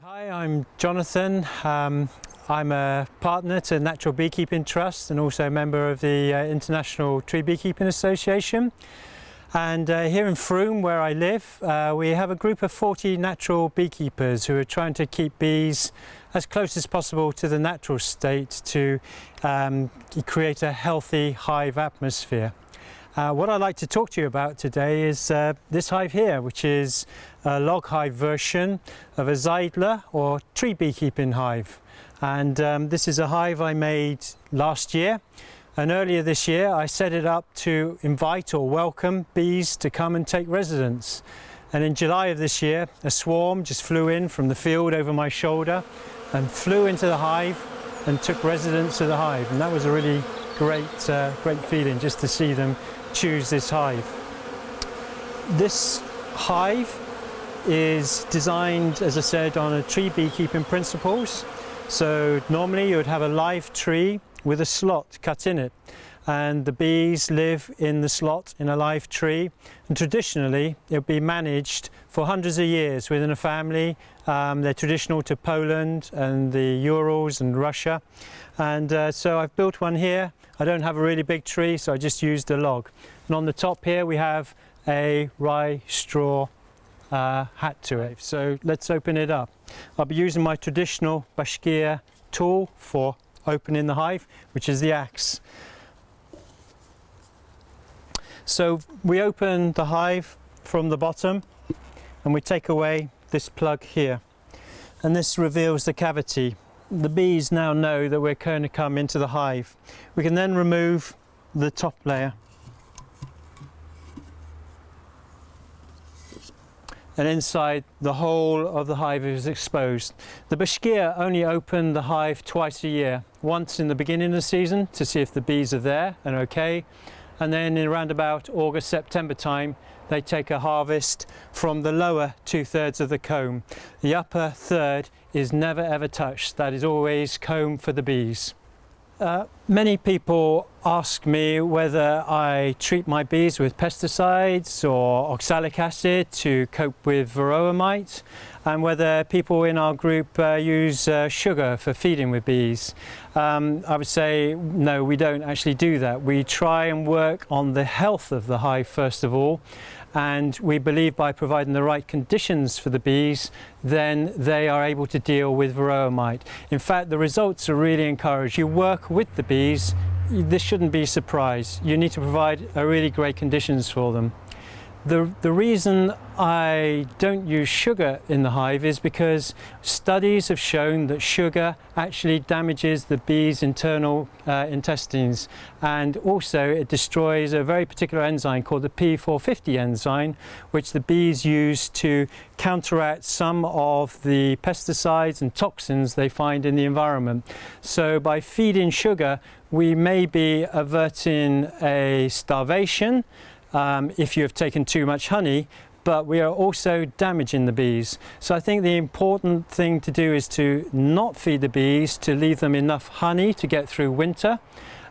Hi, I'm Jonathan. I'm a partner to Natural Beekeeping Trust and also a member of the International Tree Beekeeping Association. And here in Frome, where I live, we have a group of 40 natural beekeepers who are trying to keep bees as close as possible to the natural state to create a healthy hive atmosphere. What I'd like to talk to you about today is this hive here, which is a log hive version of a Zeidler or tree beekeeping hive. And this is a hive I made last year. And earlier this year I set it up to invite or welcome bees to come and take residence. And in July of this year, a swarm just flew in from the field over my shoulder and flew into the hive and took residence of the hive. And that was a really great feeling just to see them choose this hive. This hive is designed, as I said, on a tree beekeeping principles. So normally you would have a live tree with a slot cut in it, and the bees live in the slot in a live tree, and traditionally it would be managed for hundreds of years within a family. They're traditional to Poland and the Urals and Russia, and so I've built one here. I don't have a really big tree, so I just used a log. And on the top here we have a rye straw hat to it. So let's open it up. I'll be using my traditional Bashkir tool for opening the hive, which is the axe. So we open the hive from the bottom and we take away this plug here, and this reveals the cavity. The bees now know that we're going to come into the hive. We can then remove the top layer, and inside the whole of the hive is exposed. The Bashkir only open the hive twice a year, once in the beginning of the season to see if the bees are there and okay, and then in around about August, September time they take a harvest from the lower 2/3 of the comb. The upper third is never ever touched. That is always comb for the bees. Many people ask me whether I treat my bees with pesticides or oxalic acid to cope with varroa mite, and whether people in our group use sugar for feeding with bees. I would say no, we don't actually do that. We try and work on the health of the hive first of all, and we believe by providing the right conditions for the bees, then they are able to deal with varroa mite. In fact, the results are really encouraged. You work with the bees, this shouldn't be a surprise. You need to provide a really great conditions for them. The reason I don't use sugar in the hive is because studies have shown that sugar actually damages the bees' internal intestines, and also it destroys a very particular enzyme called the P450 enzyme, which the bees use to counteract some of the pesticides and toxins they find in the environment. So by feeding sugar, we may be averting a starvation if you have taken too much honey, but we are also damaging the bees. So I think the important thing to do is to not feed the bees, to leave them enough honey to get through winter.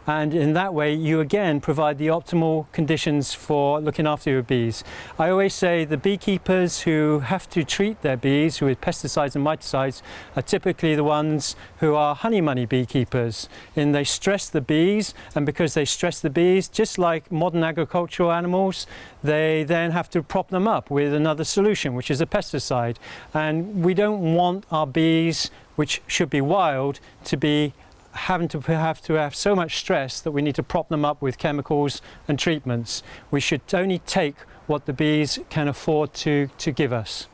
And in that way you again provide the optimal conditions for looking after your bees. I always say the beekeepers who have to treat their bees with pesticides and miticides are typically the ones who are honey money beekeepers, and they stress the bees, and because they stress the bees, just like modern agricultural animals, they then have to prop them up with another solution, which is a pesticide. And we don't want our bees, which should be wild, to be having to have so much stress that we need to prop them up with chemicals and treatments. We should only take what the bees can afford to give us.